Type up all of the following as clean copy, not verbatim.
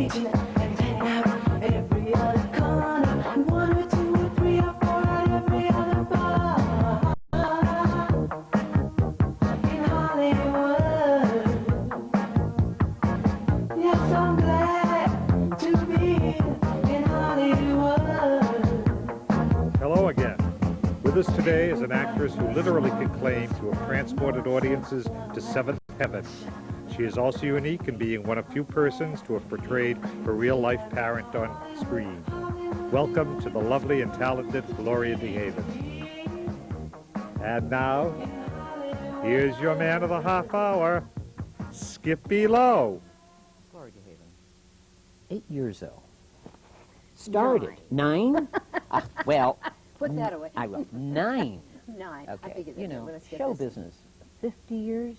Hello again. With us today is an actress who literally can claim to have transported audiences to seventh heaven. She is also unique in being one of few persons to have portrayed her real-life parent on screen. Welcome to the lovely and talented Gloria DeHaven. And now, here's your man of the half hour, Skippy Lowe. Gloria DeHaven. 8 years old. Started. 9? Well. Put that away. I will. 9. 9. Okay. I figured You that. know, Let's get show this. business. 50 years?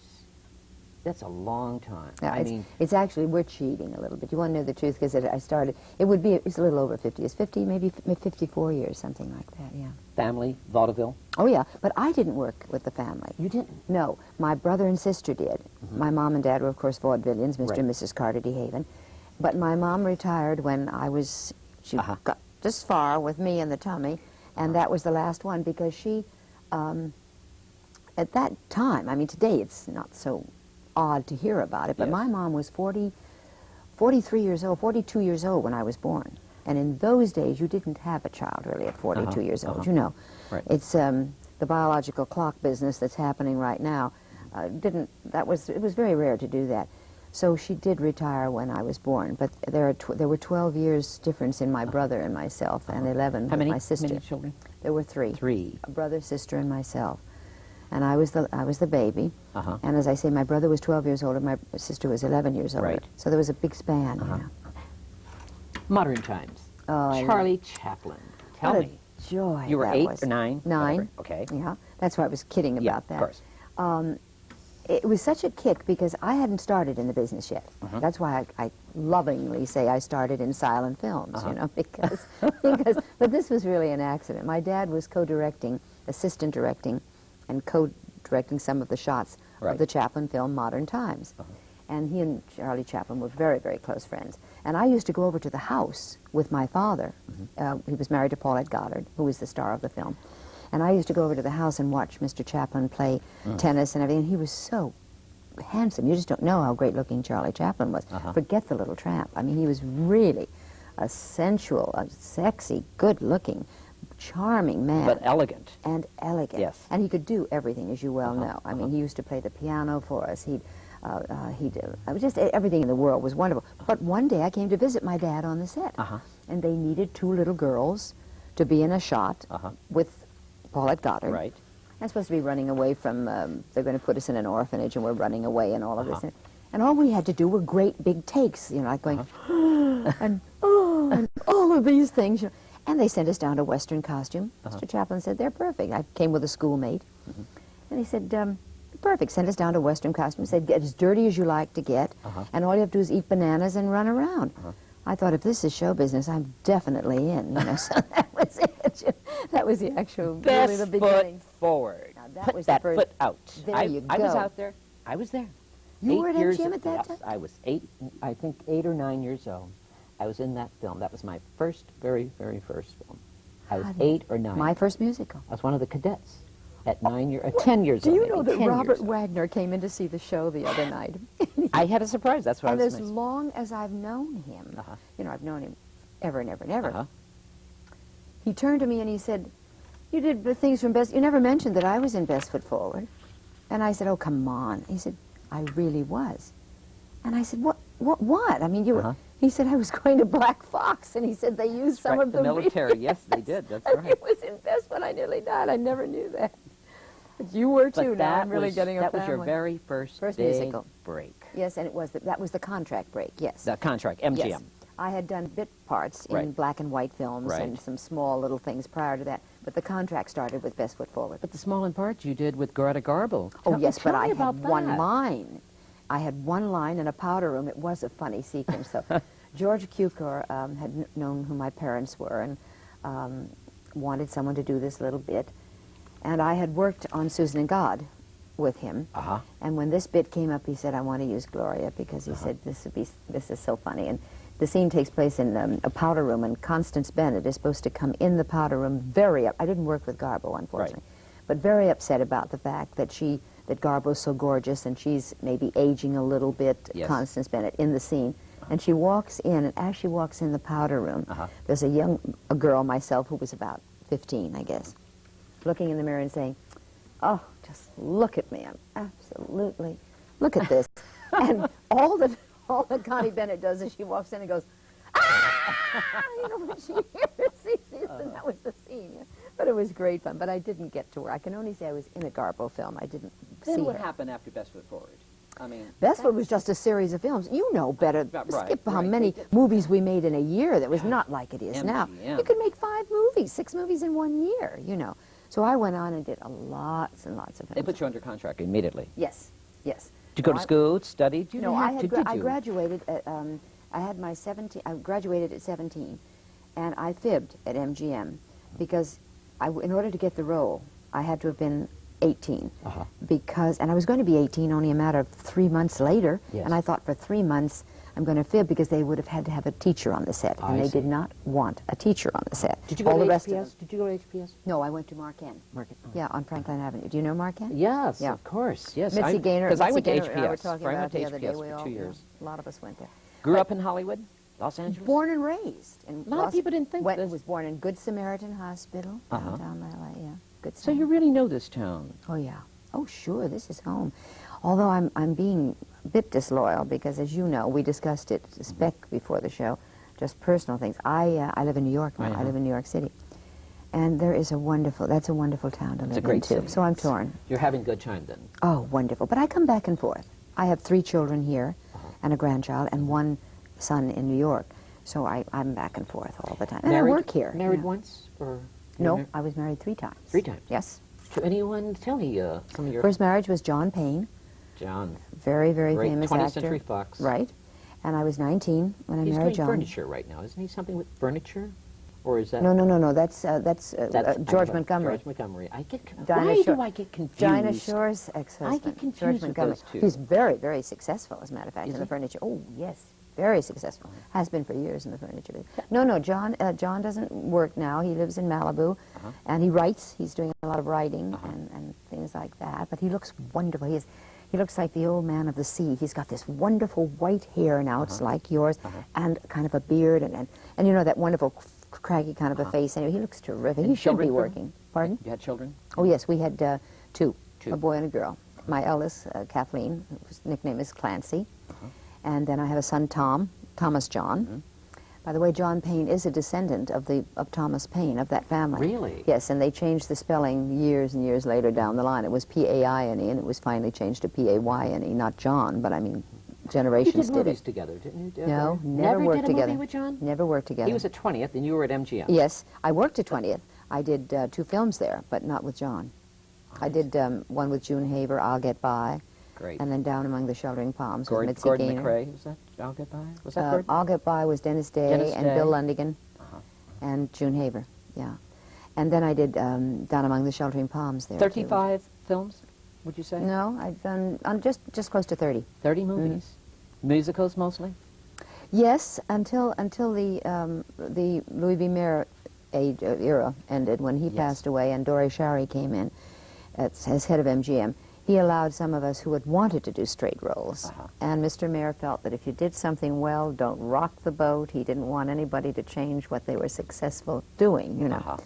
That's a long time. Yeah, I mean, it's actually, we're cheating a little bit. You want to know the truth? Because I started, it's a little over 50. It's 50, maybe 54 years, something like that, yeah. family, vaudeville. Oh, yeah, but I didn't work with the family. You didn't? No, my brother and sister did. My mom and dad were, of course, vaudevillians, Mr. and Mrs. Carter DeHaven. But my mom retired when she got this far with me in the tummy, and that was the last one because she, at that time, I mean, today it's not so odd to hear about it, but my mom was 43 years old, 42 years old when I was born. And in those days, you didn't have a child really at 42 years old, you know. Right. It's the biological clock business that's happening right now. It was very rare to do that. So she did retire when I was born, but there were 12 years difference in my brother and myself, and 11 with my sister. How many children? There were 3. 3. A brother, sister, and myself. And I was the baby. And as I say, my brother was 12 years old and my sister was 11 years old. Right. So there was a big span, you know. Modern times. Oh, Charlie Chaplin. Tell what me. a joy. You were that 8 was. or 9? 9. Whatever. Okay. Yeah, that's why I was kidding about that. Of course. It was such a kick because I hadn't started in the business yet. That's why I lovingly say I started in silent films, you know, because, but this was really an accident. My dad was co-directing, assistant directing, and co-directing some of the shots of the Chaplin film Modern Times. And he and Charlie Chaplin were very, very close friends. And I used to go over to the house with my father. He was married to Paulette Goddard, who was the star of the film. And I used to go over to the house and watch Mr. Chaplin play tennis and everything. He was so handsome. You just don't know how great-looking Charlie Chaplin was. Forget the little tramp. I mean, he was really a sensual, a sexy, good-looking, charming man. But elegant. And elegant. Yes. And he could do everything, as you well know. I mean, he used to play the piano for us. Just everything in the world was wonderful. But one day I came to visit my dad on the set. And they needed 2 little girls to be in a shot with Paulette Goddard. Right. I'm supposed to be running away from, they're going to put us in an orphanage and we're running away and all of this. And all we had to do were great big takes, you know, like going, and all of these things. You know. And they sent us down to Western costume. Mr. Chaplin said, they're perfect. I came with a schoolmate. And he said, perfect. Sent us down to Western costume. Said, get as dirty as you like to get. And all you have to do is eat bananas and run around. I thought, if this is show business, I'm definitely in. You know, so that was it. That was the actual, really the beginning. Foot forward. Now, that Put was that the first, foot out. There you go. I was out there. I was there. You were at 8 years MGM at that time? I was 8, I think 8 or 9 years old. I was in that film. That was my first, very, very first film. I was 8 or 9. My first musical. I was one of the cadets at 10 years Do old. you know that maybe 10 Robert years old. Wagner came in to see the show the other night? I had a surprise. That's what And I was as amazed. long as I've known him, you know, I've known him ever and ever and ever, he turned to me and he said, you did the things from Best, you never mentioned that I was in Best Foot Forward. And I said, oh, come on. He said, I really was. And I said, what? I mean, you were, he said, I was going to Black Fox. And he said, they used some of the military. Yes, they did. That's right. It was in Best when I nearly died. I never knew that. But you were too. Now I'm really getting a That family. was your very first big musical break. Yes, and it was that was the contract break. Yes. The contract, MGM. Yes. I had done bit parts in black and white films and some small little things prior to that, but the contract started with Best Foot Forward. But the small in parts you did with Greta Garbo. Oh, yes, but I had had one line. I had one line in a powder room. It was a funny sequence. So George Cukor had known who my parents were and wanted someone to do this little bit. And I had worked on Susan and God with him. And when this bit came up, he said, I want to use Gloria because he said, this is so funny. And the scene takes place in a powder room, and Constance Bennett is supposed to come in the powder room very I didn't work with Garbo, unfortunately, but very upset about the fact that that Garbo's so gorgeous and she's maybe aging a little bit, Constance Bennett, in the scene. And she walks in, and as she walks in the powder room, there's a girl, myself, who was about 15, I guess, looking in the mirror and saying, "Oh, just look at me. I'm absolutely, look at this." And all that Connie Bennett does is she walks in and goes, "Ah!" You know, when she hears these, and that was the scene. Yeah. But it was great fun. But I didn't get to her. I can only say I was in a Garbo film. I didn't see Then what her. happened after Best Foot Forward? I mean, Bestwood was just a series of films. You know better. Skip how many movies we made in a year. That was not like it is now. You could make 5 movies, 6 movies in 1 year, you know. So I went on and did lots and lots of films. they put you under contract immediately. Yes, yes. Did you go to school, study? No, I graduated at, I had my 17, I graduated at 17, and I fibbed at MGM because in order to get the role, I had to have been 18 and I was going to be 18 only a matter of 3 months later, and I thought for 3 months I'm going to fib because they would have had to have a teacher on the set, and they did not want a teacher on the set. Did you go to HPS? Did you go to HPS? No, I went to Marquette. Yeah, on Franklin Avenue. Do you know Marquette? Yes, of course. Yes, Mitzi Gaynor. Because I went to Gaynor and I were HPS. talking I about went to the other day. HPS for 2 years. A lot of us went there. Grew up in Hollywood, Los Angeles. Born and raised. And a lot of people didn't think this. Was born in Good Samaritan Hospital, downtown LA. Yeah, Good Samaritan. So you really know this town? Oh yeah. Oh sure, this is home. Although I'm being a bit disloyal because, as you know, we discussed it spec before the show, just personal things. I live in New York now. I live in New York City, and that's a wonderful town to live in. It's a great city. So I'm torn. You're having a good time then? Oh, wonderful. But I come back and forth. I have 3 children here, and a grandchild, and 1 son in New York. So I'm back and forth all the time. And I work here. Married once? Or no, I was married 3 times. 3 times? Yes. To anyone, tell me some of your... First marriage was John Payne. John. Very, very great famous 20th actor. Century Fox. Right. And I was 19 when I married John. He's doing furniture right now. Isn't he something with furniture? Or is that... No. That's George Montgomery. George Montgomery. Why do I get confused? Dinah Shore's ex-husband. I get confused with those two. He's very, very successful, as a matter of fact, in the furniture. Oh, yes. Very successful. Has been for years in the furniture business. No, John doesn't work now. He lives in Malibu, and he writes. He's doing a lot of writing and things like that. But he looks wonderful. He looks like the old man of the sea. He's got this wonderful white hair now. It's like yours, and kind of a beard, and you know, that wonderful craggy kind of a face. Anyway, he looks terrific. He should be working. Pardon? You had children? Oh, yes. We had 2, a boy and a girl. My eldest, Kathleen, whose nickname is Clancy. And then I have a son, Thomas John. By the way, John Payne is a descendant of Thomas Paine, of that family. Really? Yes, and they changed the spelling years and years later down the line. It was P-A-I-N-E, and it was finally changed to P-A-Y-N-E, not John, but I mean, generations did it. You did movies it. together, didn't you? No, never worked did a together. Movie with John? Never worked together. He was at 20th, and you were at MGM. Yes, I worked at 20th. I did 2 films there, but not with John. I did one with June Haver, I'll Get By. Great. And then Down Among the Sheltering Palms with Mitzi Gordon Gaynor. McRae, was that I'll Get By? Was that Gordon? I'll Get By was Dennis Day and Bill Lundigan and June Haver, yeah. And then I did Down Among the Sheltering Palms there. 35 films, would you say? No, I've done just close to 30. 30 movies? Musicals mostly? Yes, until the Louis B. Mayer era ended, when he passed away and Doré Shari came in as head of MGM. He allowed some of us who had wanted to do straight roles. And Mr. Mayer felt that if you did something well, don't rock the boat. He didn't want anybody to change what they were successful doing, you know.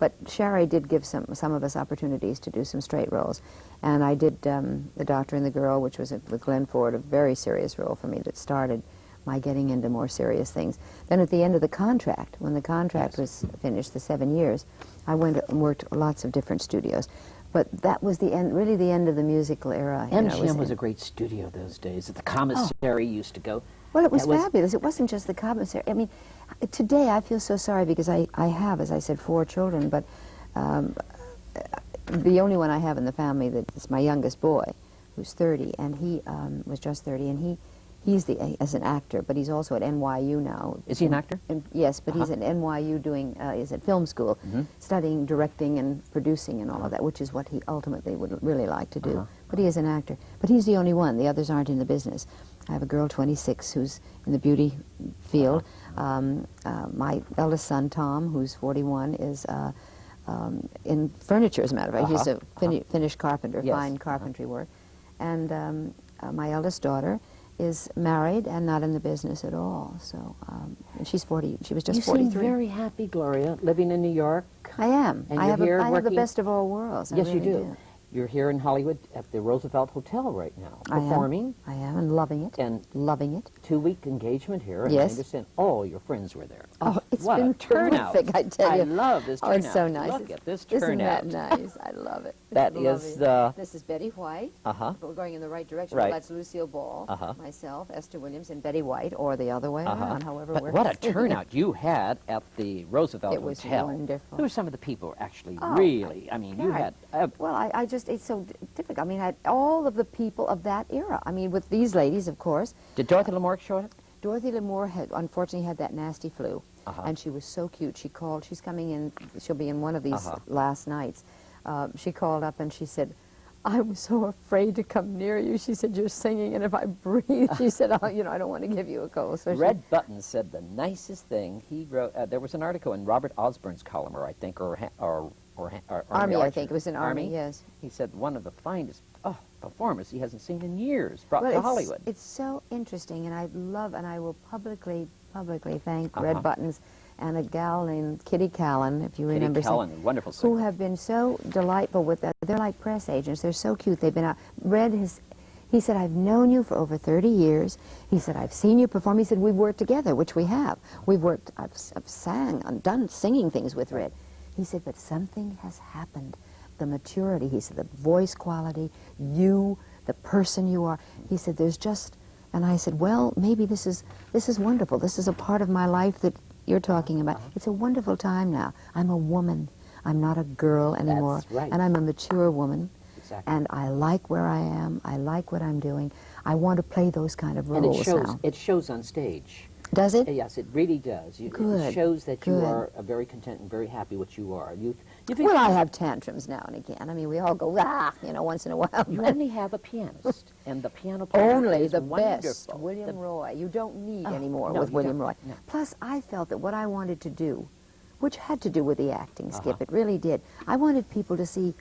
But Shari did give some of us opportunities to do some straight roles. And I did The Doctor and the Girl, which was with Glenn Ford, a very serious role for me that started my getting into more serious things. Then at the end of the contract, when the contract was finished, the 7 years, I went and worked lots of different studios. But that was the end, really the end of the musical era. MGM was a great studio those days. The commissary used to go. Well, it was fabulous. It wasn't just the commissary. I mean, today I feel so sorry because I have, as I said, 4 children, but the only one I have in the family that's my youngest boy, who's 30, and he was just 30, and he's as an actor, but he's also at NYU now. Is he an actor? Yes, but he's at NYU doing, he's at film school, studying directing and producing and all of that, which is what he ultimately would really like to do. But he is an actor. But he's the only one. The others aren't in the business. I have a girl, 26, who's in the beauty field. My eldest son, Tom, who's 41, is in furniture, as a matter of fact. He's a Finnish carpenter, fine carpentry work. And my eldest daughter is married and not in the business at all. So and she's 40. She was just 43. You seem very happy, Gloria, living in New York. I am. And I have the working- best of all worlds. I Yes, you really do. You're here in Hollywood at the Roosevelt Hotel right now, performing. I am, and loving it. And loving it. 2-week engagement here, and Yes. I understand all your friends were there. Oh, it's what been a turnout. terrific, I tell you. I love this Oh, turnout. it's so nice. Look at this Isn't turnout. that nice? I love it. That Love is it. the... This is Betty White. Uh-huh. But we're going in the right direction. Right. Well, that's Lucille Ball, Uh-huh. myself, Esther Williams, and Betty White, or the other way around, however But we're what a turnout you had at the Roosevelt It was Hotel. wonderful. Who were some of the people actually Oh, really, I mean, you God. had... Well, I just, it's so difficult. I mean, I had all of the people of that era. I mean, with these ladies, of course. Did Dorothy Lamour show up? Dorothy Lamour had, unfortunately, had that nasty flu. Uh-huh. And she was so cute. She called, she's coming in, she'll be in one of these last nights. She called up and she said, I was so afraid to come near you. She said, you're singing, and if I breathe, she said, oh, you know, I don't want to give you a cold. So Red Button said the nicest thing he wrote. There was an article in Robert Osborne's column, I think, or Army, I Archer. think. It was in Army, yes. He said one of the finest performers he hasn't seen in years brought to Hollywood. It's so interesting, and I love, and I will publicly thank Red Buttons and a gal named Kitty Callan, if you remember. Kitty Callan, wonderful singer. Who have been so delightful with that. They're like press agents. They're so cute. They've been out. Red has, he said, I've known you for over 30 years. He said, I've seen you perform. He said, we've worked together, which we have. We've worked, I've sang, I've done singing things with Red. He said, but something has happened. The maturity, he said, the voice quality, you, the person you are. He said, there's just, and I said, well, maybe this is wonderful. This is a part of my life that you're talking about. It's a wonderful time now. I'm a woman. I'm not a girl anymore. That's right. And I'm a mature woman. Exactly. And I like where I am. I like what I'm doing. I want to play those kind of And roles now. it shows on stage. Does it? Yes, it really does. Good, It shows that you good. are very content and very happy what you are. You think Well, I have tantrums now and again. I mean, we all go, you know, once in a while. you but only have a pianist, and the piano player only is the wonderful. best, William The- Roy. You don't need any more no, with you William don't. Roy. No. Plus, I felt that what I wanted to do, which had to do with the acting, Skip, it really did. I wanted people to see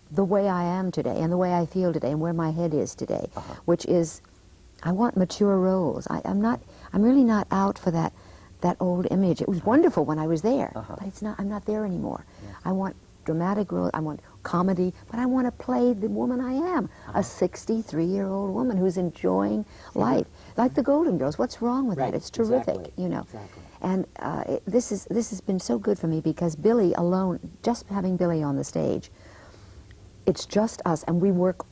the way I am today and the way I feel today and where my head is today, which is, I want mature roles. I'm really not out for that old image. It was wonderful when I was there, but it's not. I'm not there anymore. I want dramatic roles. I want comedy, but I want to play the woman I am, a 63-year-old woman who's enjoying life, like the Golden Girls. What's wrong with Right, that? It's terrific, exactly, you know. exactly. And this has been so good for me because Billy alone, just having Billy on the stage, it's just us, and we work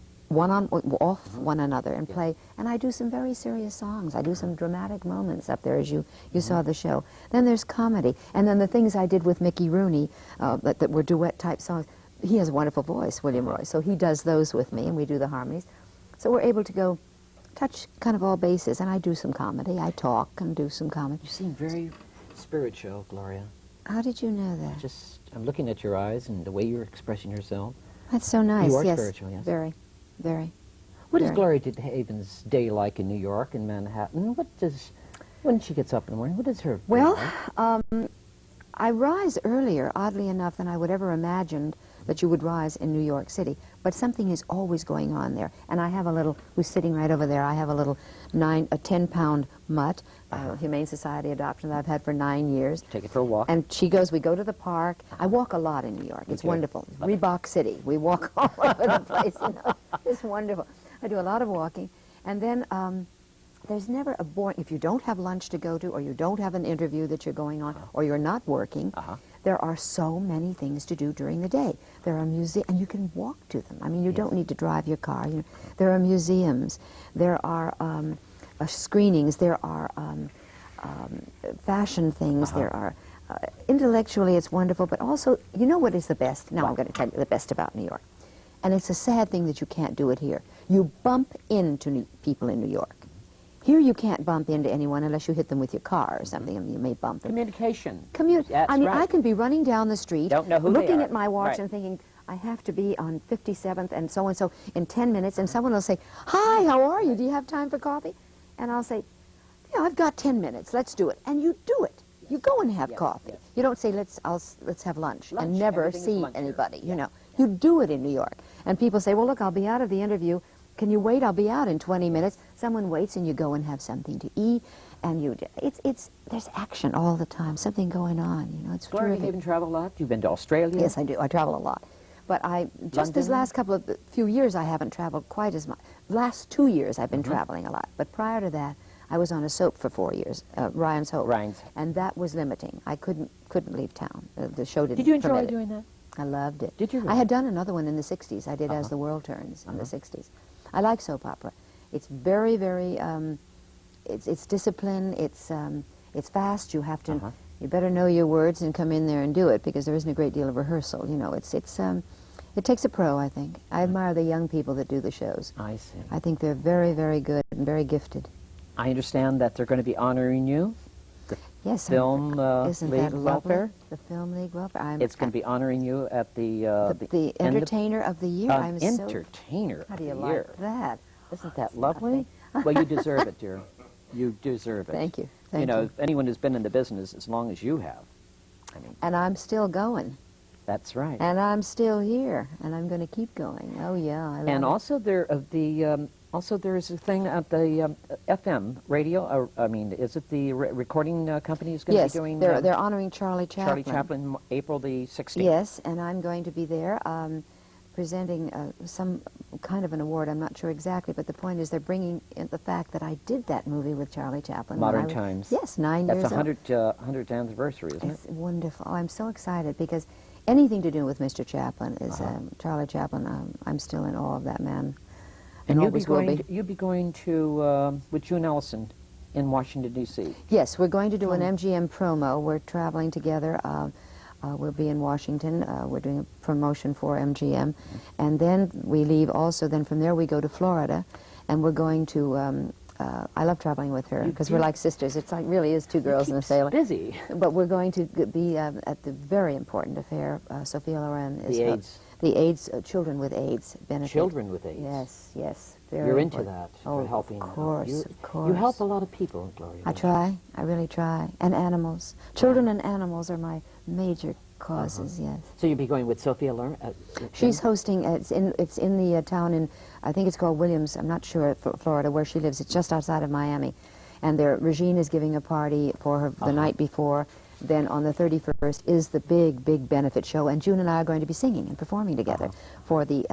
off one another and play. And I do some very serious songs. I do some dramatic moments up there, as you saw the show. Then there's comedy, and then the things I did with Mickey Rooney that were duet-type songs. He has a wonderful voice, William Roy, so he does those with me, and we do the harmonies. So we're able to go touch kind of all bases, and I do some comedy. I talk and do some comedy. You seem very spiritual, Gloria. How did you know that? I'm looking at your eyes and the way you're expressing yourself. That's so nice. You are yes. spiritual, yes. Very, very. What is Very. Gloria DeHaven's day like in New York and Manhattan? When she gets up in the morning, what is her day Well, like? I rise earlier, oddly enough, than I would ever imagined that you would rise in New York City. But something is always going on there. And I have a little, who's sitting right over there, I have a little 10-pound mutt, Humane Society adoption that I've had for 9 years. Take it for a walk. And she goes, we go to the park. I walk a lot in New York. It's too. wonderful. Love it. Reebok City. We walk all over the place. You know? It's wonderful. I do a lot of walking. And then there's never a boring, if you don't have lunch to go to, or you don't have an interview that you're going on, or you're not working, there are so many things to do during the day. There are museums, and you can walk to them. I mean, you don't need to drive your car. You know, there are museums. There are screenings. There are fashion things. There are intellectually, it's wonderful. But also, you know what is the best? Now I'm going to tell you the best about New York. And it's a sad thing that you can't do it here. You bump into people in New York. Here you can't bump into anyone unless you hit them with your car or something, and you may bump them. Communication. I mean, right. I can be running down the street, Don't know who they looking are. at my watch Right. and thinking, I have to be on 57th and so in 10 minutes, and someone will say, hi, how are you? Do you have time for coffee? And I'll say, yeah, I've got 10 minutes, let's do it. And you do it. You go and have coffee. yes. You don't say, let's have lunch and Lunch, never everything is see lunch here. anybody, you know. You do it in New York. And people say, well, look, I'll be out of the interview. Can you wait? I'll be out in 20 minutes. Someone waits and you go and have something to eat. And there's action all the time, something going on, you know, it's Gloria, terrific. you even travel a lot? You've been to Australia? Yes, I do. I travel a lot. But just this last few years, I haven't traveled quite as much. Last 2 years, I've been traveling a lot. But prior to that, I was on a soap for 4 years, Ryan's Hope. Ryan's. And that was limiting. I couldn't leave town. The show didn't Did you enjoy permit it. doing that? I loved it. Did you really? I had done another one in the 60s. I did As the World Turns in the 60s. I like soap opera. It's very, very, it's discipline. It's fast. You have to, you better know your words and come in there and do it because there isn't a great deal of rehearsal. You know, it takes a pro, I think. I admire the young people that do the shows. I see. I think they're very, very good and very gifted. I understand that they're going to be honoring you. Yes, Film isn't League that lovely? Welfare. The Film League Welfare. It's going to be honoring you at the the end Entertainer of the Year. I'm so. Entertainer How of do you the like Year. that? Isn't that lovely? Well, you deserve it, dear. You deserve it. Thank you. You Thank know, you. if anyone who's been in the business as long as you have, I mean, And I'm still going. that's right. And I'm still here. And I'm going to keep going. Oh yeah, I love And it. also also there is a thing at the FM radio. I mean, is it the recording company is going to yes, be doing? they're honoring Charlie Chaplin. Charlie Chaplin, April the 16th. Yes, and I'm going to be there presenting some kind of an award. I'm not sure exactly, but the point is they're bringing in the fact that I did that movie with Charlie Chaplin. when Modern I was- Times. Yes, 9 That's years a old. 100th anniversary, isn't it? It's wonderful. Oh, I'm so excited because anything to do with Mr. Chaplin is Charlie Chaplin. I'm still in awe of that man. And you'll be always will going. be. You'll be going to with June Ellison in Washington D.C. Yes, we're going to do an MGM promo. We're traveling together. We'll be in Washington. We're doing a promotion for MGM. And then we leave also. Then from there we go to Florida. And we're going to... I love traveling with her because we're like sisters. It's like really is two girls in a sailor. Busy. But we're going to be at the very important affair. Sophia Loren is... The AIDS. The AIDS, children with AIDS benefit. Children with AIDS. Yes, yes. Very You're into important. that. Oh, for helping. of course, You, of course. You help a lot of people, Gloria. I try. I really try. And animals. Children and animals are my major causes, yes. So you'll be going with Sophia Loren? She's hosting, it's in the town in, I think it's called Williams, I'm not sure, Florida, where she lives. It's just outside of Miami. And Regine is giving a party for her the night before. Then on the 31st is the big, big benefit show. And June and I are going to be singing and performing together for the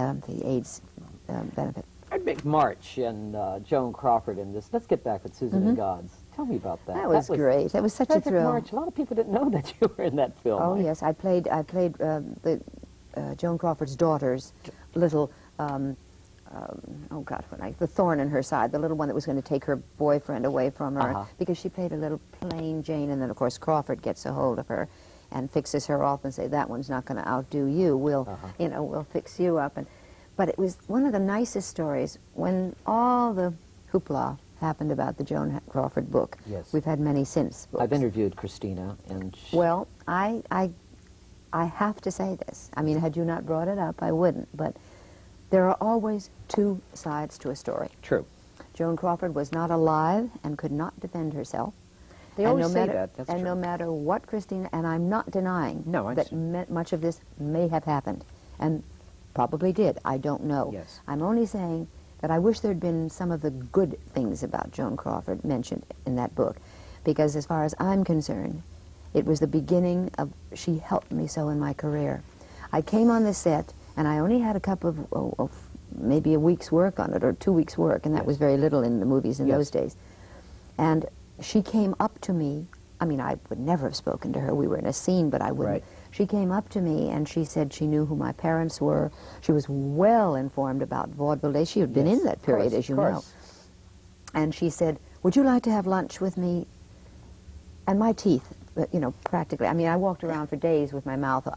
AIDS benefit. A big march and Joan Crawford and this. Let's get back with Susan and Gods. Tell me about that. That was great. That was such a Perfect thrill. March. A lot of people didn't know that you were in that film. Oh yes, I played the Joan Crawford's daughter's little oh God, the thorn in her side, the little one that was going to take her boyfriend away from her because she played a little plain Jane, and then of course Crawford gets a hold of her and fixes her off and say that one's not going to outdo you. We'll we'll fix you up. But it was one of the nicest stories when all the hoopla happened about the Joan Crawford book. Yes. We've had many since books. I've interviewed Christina, and Well, I have to say this. I mean, had you not brought it up, I wouldn't. But there are always two sides to a story. True. Joan Crawford was not alive and could not defend herself. They And always no say matter, that. That's and true. no matter what Christina, and I'm not denying No, I that much of this may have happened, and probably did. I don't know. Yes. I'm only saying that I wish there'd been some of the good things about Joan Crawford mentioned in that book, because as far as I'm concerned, it was the beginning of, she helped me so in my career. I came on the set, and I only had a couple of maybe a week's work on it, or 2 weeks' work, and that was very little in the movies in those days. And she came up to me. I mean, I would never have spoken to her. We were in a scene, but I wouldn't. Right. She came up to me, and she said she knew who my parents were. She was well informed about vaudeville days. She had been in that period, as you know. And she said, would you like to have lunch with me? And my teeth, practically. I mean, I walked around for days with my mouth.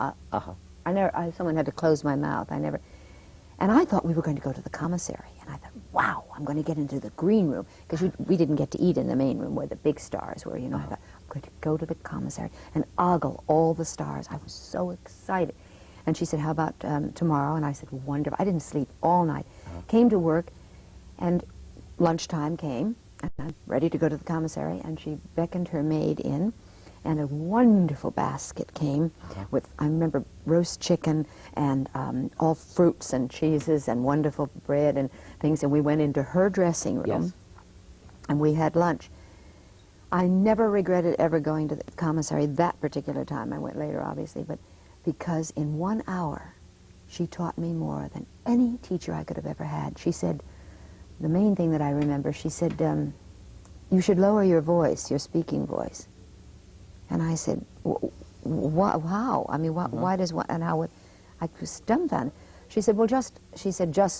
Someone had to close my mouth. And I thought we were going to go to the commissary. And I thought, wow, I'm going to get into the green room. Because we didn't get to eat in the main room where the big stars were, I thought, I'm going to go to the commissary and ogle all the stars. I was so excited. And she said, how about tomorrow? And I said, wonderful. I didn't sleep all night. Came to work, and lunchtime came. and I'm ready to go to the commissary, and she beckoned her maid in, and a wonderful basket came with, I remember, roast chicken and all fruits and cheeses and wonderful bread and things, and we went into her dressing room, and we had lunch. I never regretted ever going to the commissary that particular time. I went later, obviously, but because in 1 hour, she taught me more than any teacher I could have ever had. She said, the main thing that I remember, she said, you should lower your voice, your speaking voice. And I said, how? I mean, why does one, and how would, I was dumbfounded. She said, well, just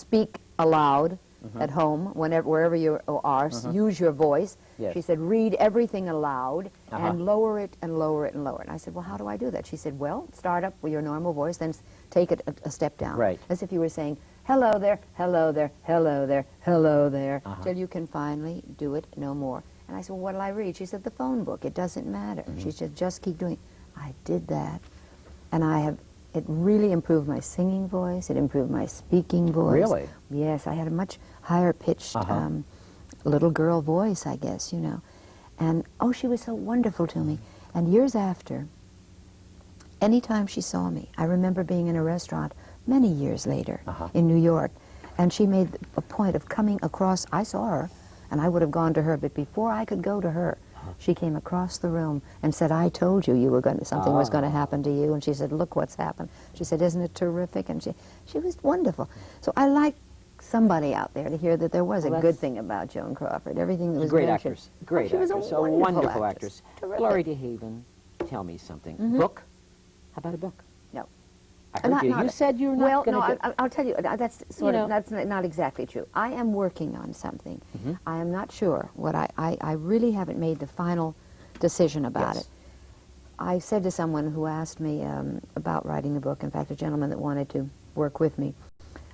speak aloud at home, wherever you are, use your voice. Yes. She said, read everything aloud and lower it and lower it and lower it. And I said, well, how do I do that? She said, well, start up with your normal voice, then take it a step down. Right. As if you were saying, hello there, hello there, hello there, hello there, till you can finally do it no more. And I said, well, what'll I read? She said, the phone book. It doesn't matter. She said, just keep doing it. I did that, and it really improved my singing voice. It improved my speaking voice. Really? Yes, I had a much higher pitched little girl voice, I guess, you know. And, oh, she was so wonderful to me. And years after, anytime she saw me, I remember being in a restaurant many years later in New York, and she made a point of coming across. I saw her, and I would have gone to her, but before I could go to her, she came across the room and said, I told you were going to, something was going to happen to you. And she said, look what's happened. She said, isn't it terrific? And she was wonderful. So I like somebody out there to hear that there was a good thing about Joan Crawford. Everything that was great mentioned. actress. Great she was actress. a wonderful actress. Terrific. Gloria DeHaven, tell me something. Book? How about a book? No. I heard you. You said you were not going to Well, no, I'll tell you, that's sort of, that's not exactly true. I am working on something. I am not sure what I really haven't made the final decision about it. I said to someone who asked me about writing a book, in fact, a gentleman that wanted to work with me,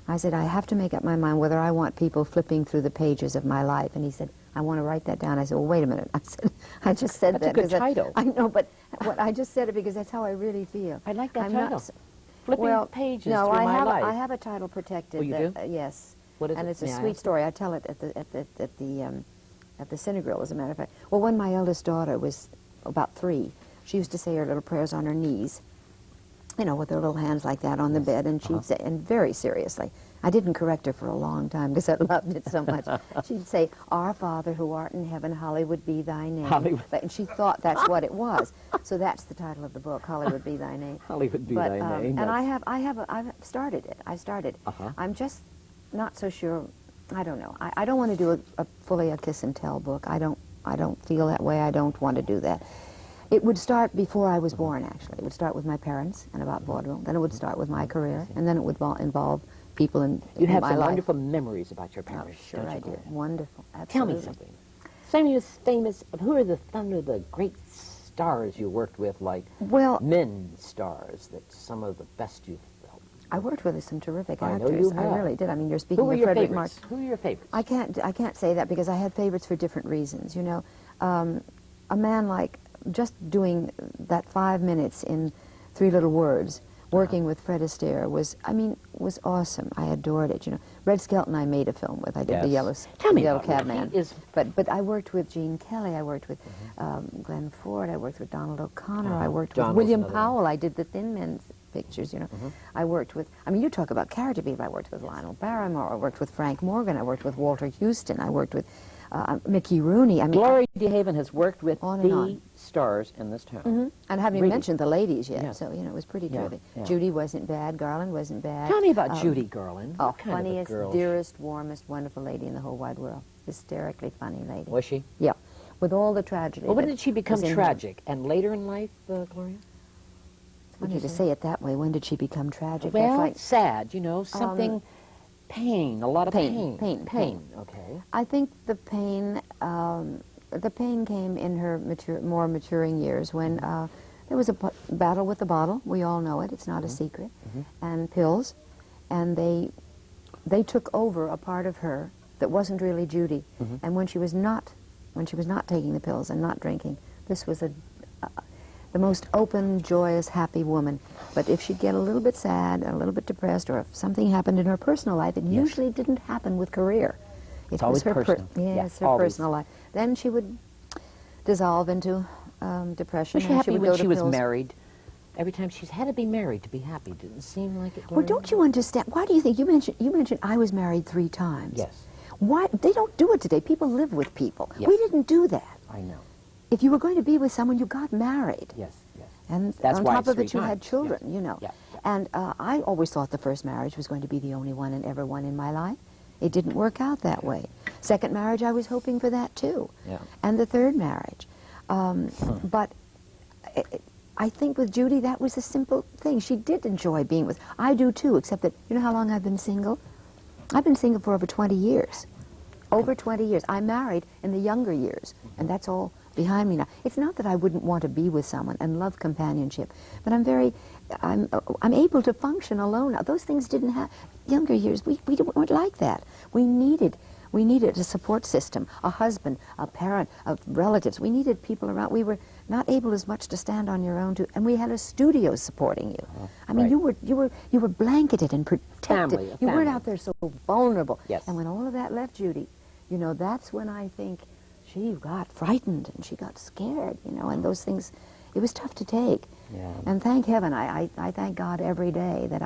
I said, I have to make up my mind whether I want people flipping through the pages of my life. And he said, I want to write that down. I said, well, wait a minute. I said, I just said that's that. That's a good title. I know, but I just said it because that's how I really feel. I like that I'm title. Flipping pages through my life. I have a title protected. Oh, you do? Yes. What is and it? it's a sweet story. I tell it at the Cinegrill, as a matter of fact. Well, when my eldest daughter was about 3, she used to say her little prayers on her knees, you know, with her little hands like that on the bed, and she'd say, and very seriously, I didn't correct her for a long time because I loved it so much. She'd say, Our Father who art in heaven, hallowed be thy name. Hollywood. And she thought that's what it was. So that's the title of the book, Hallowed be thy name. Hallowed be thy name. And I've started it. I started. I'm just not so sure. I don't know. I don't want to do fully a kiss and tell book. I don't feel that way. I don't want to do that. It would start before I was born, actually. It would start with my parents and about vaudeville. Then it would start with my career, and then it would involve people in You have my some life. wonderful memories about your parents. Oh, sure don't you, I do. Gloria? Wonderful. Absolutely. Tell me something. Some of famous, who are some of the great stars you worked with, like men stars, that some of the best you've helped? I worked with some terrific I know actors. you I have. really did. I mean, you're speaking Who were of your Frederick favorites? Martin. Who are your favorites? I can't say that because I had favorites for different reasons. You know, a man like just doing that 5 minutes in 3 Little Words, working with Fred Astaire was awesome. I adored it. You know, Red Skelton I made a film with. I did the Yellow Cab Man. But I worked with Gene Kelly. I worked with Glenn Ford. I worked with Donald O'Connor. I worked with William Powell. I did the Thin Men's pictures. You know, I worked with. I mean, you talk about character people. I worked with Lionel Barrymore. I worked with Frank Morgan. I worked with Walter Houston. I worked with Mickey Rooney. I mean, Gloria DeHaven has worked with on and on. stars in this town. And haven't even mentioned the ladies yet, Yes. so, you know, it was pretty Yeah, terrific. yeah. Judy wasn't bad, Garland wasn't bad. Tell me about Judy Garland. Oh, What kind of a funniest, girl? dearest, warmest, wonderful lady in the whole wide world. Hysterically funny lady. Was she? Yeah, with all the tragedy. Well, when that did she become was in her. tragic? And later in life, Gloria? Funny to say it that way. When did she become tragic? Well, That's like, sad, you know, something, pain, a lot of pain. Pain. Okay. I think the pain came in her more maturing years when there was a battle with the bottle. We all know it. It's not a secret. And pills, and they took over a part of her that wasn't really Judy. And when she was not taking the pills and not drinking, this was the most open, joyous, happy woman. But if she'd get a little bit sad, a little bit depressed, or if something happened in her personal life, it usually didn't happen with career. It's always personal. Yes, Yeah, her always. personal life. Then she would dissolve into depression. Was she and happy would when go she to was pills. married? Every time she's had to be married to be happy. Didn't seem like it. Well, don't you understand? Why do you think you mentioned I was married 3 times? Yes. Why they don't do it today? People live with people. Yes. We didn't do that. I know. If you were going to be with someone, you got married. Yes, yes. And That's on why top it's of 3 it, you had times. children, Yes. you know. Yeah, yeah. And I always thought the first marriage was going to be the only one and ever one in my life. It didn't work out that way. Second marriage, I was hoping for that too. Yeah. And the third marriage. But I think with Judy, that was a simple thing. She did enjoy being with. I do too, except that, you know how long I've been single? I've been single for over 20 years. Over 20 years. I married in the younger years, and that's all behind me now. It's not that I wouldn't want to be with someone and love companionship, but I'm able to function alone now. Those things didn't have, younger years, we weren't like that. We needed a support system, a husband, a parent, relatives. We needed people around. We were not able as much to stand on your own, and we had a studio supporting you. I mean, right. you were blanketed and protected. Family, a you weren't family. out there so vulnerable. Yes. And when all of that left Judy, you know, that's when I think she got frightened and she got scared, you know, and those things, it was tough to take. Yeah. And thank heaven, I thank God every day that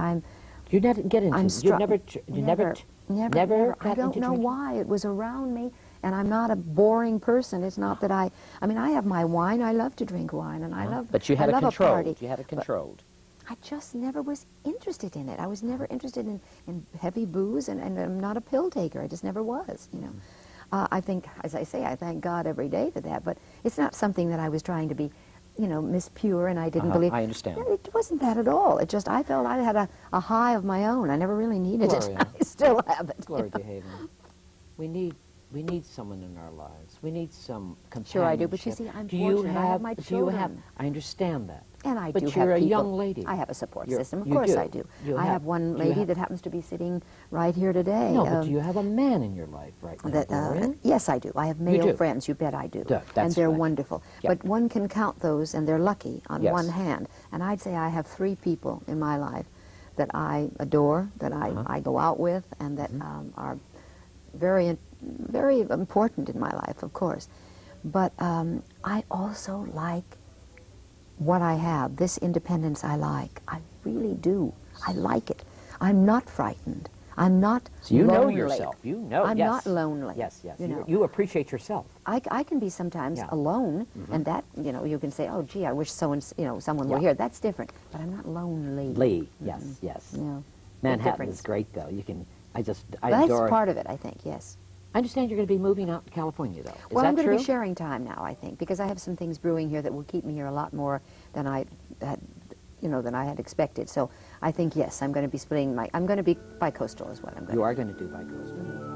You didn't get into. I'm You never never. I got don't into know drinking? why. It was around me, and I'm not a boring person. It's not that I mean, I have my wine. I love to drink wine, and I love. But you had I it love a party. controlled. You had it controlled. I just never was interested in it. I was never interested in heavy booze, and I'm not a pill taker. I just never was, you know. I think, as I say, I thank God every day for that, but it's not something that I was trying to be, you know, Miss Pure, and I didn't believe. I understand. No, it wasn't that at all. It just, I felt I had a high of my own. I never really needed Gloria. it. I still have it. Gloria DeHaven. We need someone in our lives. We need some companionship. Sure I do, but you see, I'm do you fortunate. have, I have my do you have, children. I understand that. And I but do you're have a people. young lady. I have a support You're- system. Of you course do. I do. You I have- have one do you lady have- that happens to be sitting right here today. No, but do you have a man in your life right now, Gloria? Yes, I do. I have male do? friends. You bet I do. That's and they're right. wonderful. Yeah. But one can count those, and they're lucky on Yes. one hand. And I'd say I have 3 people in my life that I adore, that I go out with, and that are very, very important in my life, of course. But I also like what I have. This independence I like. I really do. I like it. I'm not frightened. I'm not So you know lonely. yourself. You know. I'm yes. not lonely. Yes, yes. You know. You appreciate yourself. I can be sometimes Yeah. alone, and that, you know, you can say, oh, gee, I wish someone were Yeah. here. That's different. But I'm not lonely. Lee. Yes, yes. Yeah. Manhattan difference. is great, though. You can. I That's adore. part of it, I think, yes. I understand you're going to be moving out to California, though. Is Well, that I'm going true? to be sharing time now, I think, because I have some things brewing here that will keep me here a lot more than I had, than I had expected. So I think, yes, I'm going to be splitting I'm going to be bi-coastal is what I'm going to You are going to do bi-coastal.